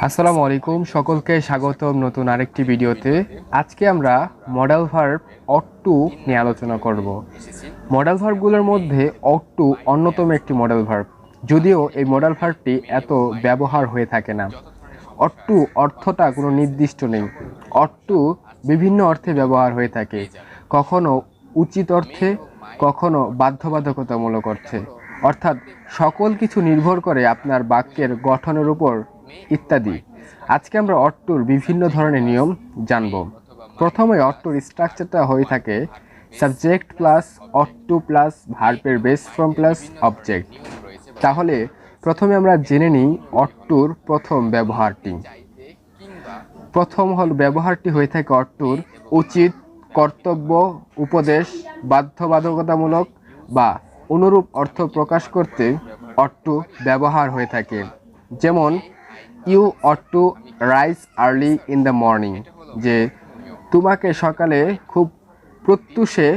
আসসালামু আলাইকুম, সকলকে স্বাগতম নতুন আরেকটি ভিডিওতে। আজকে আমরা মডেল ভার্ব অট টু নিয়ে আলোচনা করব। মডেল ভার্বগুলোর মধ্যে অট টু অন্যতম একটি মডেল ভার্ব, যদিও এই মডেল ভার্বটি এত ব্যবহার হয়ে থাকে না। অট টু অর্থটা কোনো নির্দিষ্ট নেই। অট টু বিভিন্ন অর্থে ব্যবহার হয়ে থাকে, কখনো উচিত অর্থে, কখনো বাধ্যবাধকতামূলক অর্থে। অর্থাৎ সকল কিছু নির্ভর করে আপনার বাক্যের গঠনের উপর ইত্যাদি। আজকে আমরা অট টুর বিভিন্ন ধরনের নিয়ম জানব। প্রথমে অট টুর স্ট্রাকচারটা হয়ে থাকে subject plus ought to plus ভার্বের বেস ফর্ম প্লাস অবজেক্ট। তাহলে প্রথমে আমরা জেনে নিই অট টুর প্রথম ব্যবহারটি। প্রথম ব্যবহারটি হয়ে থাকে অট টুর উচিত, কর্তব্য, উপদেশ, বাধ্যবাধকতামূলক বা অনুরূপ অর্থ প্রকাশ করতে অট টু ব্যবহার হয়ে থাকে। যেমন you ought to rise early in the morning, যে তোমাকে সকালে খুব প্রত্যুষে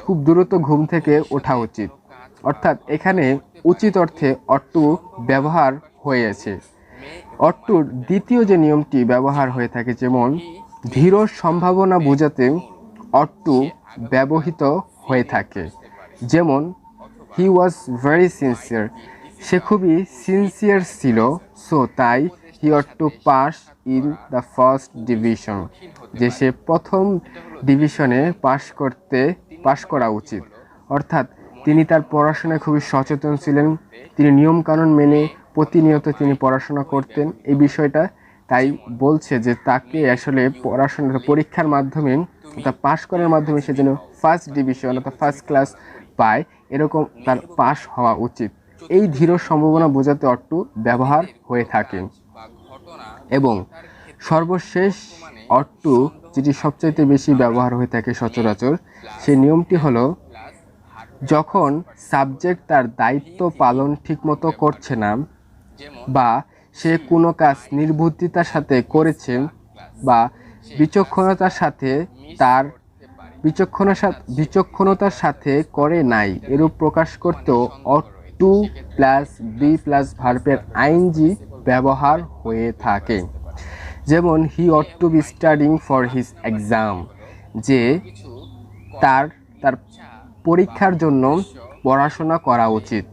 খুব দ্রুত ঘুম থেকে ওঠা উচিত। অর্থাৎ এখানে উচিত অর্থে অট টু ব্যবহার হয়েছে। অট টুর দ্বিতীয় যে নিয়মটি ব্যবহার হয়ে থাকে, যেমন ধীর সম্ভাবনা বোঝাতে অট টু ব্যবহৃত হয়ে থাকে। যেমন হি ওয়াজ ভেরি সিনসিয়ার, সে খুবই সিনসিয়ার ছিল, সো তাই he ought to pass in the first division, যে সে প্রথম ডিভিশনে পাশ করা উচিত। অর্থাৎ তিনি তার পড়াশোনায় খুবই সচেতন ছিলেন, তিনি নিয়মকানুন মেনে প্রতিনিয়ত তিনি পড়াশোনা করতেন। এই বিষয়টা তাই বলছে যে তাকে আসলে পড়াশোনার পরীক্ষার মাধ্যমে অর্থাৎ পাশ করার মাধ্যমে সে যেন ফার্স্ট ডিভিশন অর্থাৎ ফার্স্ট ক্লাস পায়, এরকম তার পাশ হওয়া উচিত। এই ধীর সম্ভাবনা বোঝাতে অট টু ব্যবহার হয়ে থাকে। এবং সর্বশেষ অট টু যেটি সবচাইতে বেশি ব্যবহার হয়ে থাকে সচরাচর, সেই নিয়মটি হলো যখন সাবজেক্ট তার দায়িত্ব পালন ঠিকমতো করছে না, বা সে কোনো কাজ নির্বুদ্ধিতার সাথে করেছে, বা বিচক্ষণতার সাথে করে নাই, এরূপ প্রকাশ করতেও ought to plus be plus ভার্বের আইএনজি ব্যবহার হয়ে থাকে। যেমন he ought to be studying for his exam, যে তার পরীক্ষার জন্য পড়াশোনা করা উচিত।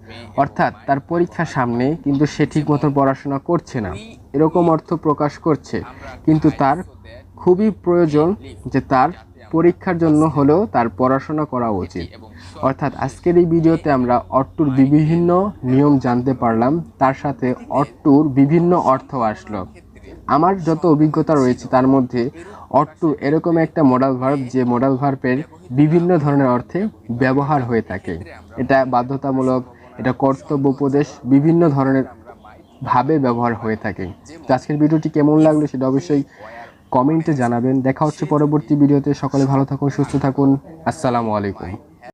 অর্থাৎ তার পরীক্ষা সামনে, কিন্তু সে ঠিক মতো পড়াশোনা করছে না, এরকম অর্থ প্রকাশ করছে। কিন্তু তার খুবই প্রয়োজন যে তার পরীক্ষার জন্য হলেও তার পড়াশোনা করা উচিত। অর্থাৎ আজকের এই ভিডিওতে আমরা অট টুর বিভিন্ন নিয়ম জানতে পারলাম, তার সাথে অট টুর বিভিন্ন অর্থ আসলো। আমার যত অভিজ্ঞতা রয়েছে তার মধ্যে অট টু এরকম একটা মডেল ভার্ব, যে মডেল ভার্বের বিভিন্ন ধরনের অর্থে ব্যবহার হয়ে থাকে। এটা বাধ্যতামূলক, এটা কর্তব্য, উপদেশ, বিভিন্ন ধরনের ভাবে ব্যবহার হয়ে থাকে। তো আজকের ভিডিওটি কেমন লাগলো সেটা অবশ্যই কমেন্টে জানাবেন। দেখা হচ্ছে পরবর্তী ভিডিওতে। সকলে ভালো থাকুন, সুস্থ থাকুন। আসসালামু আলাইকুম।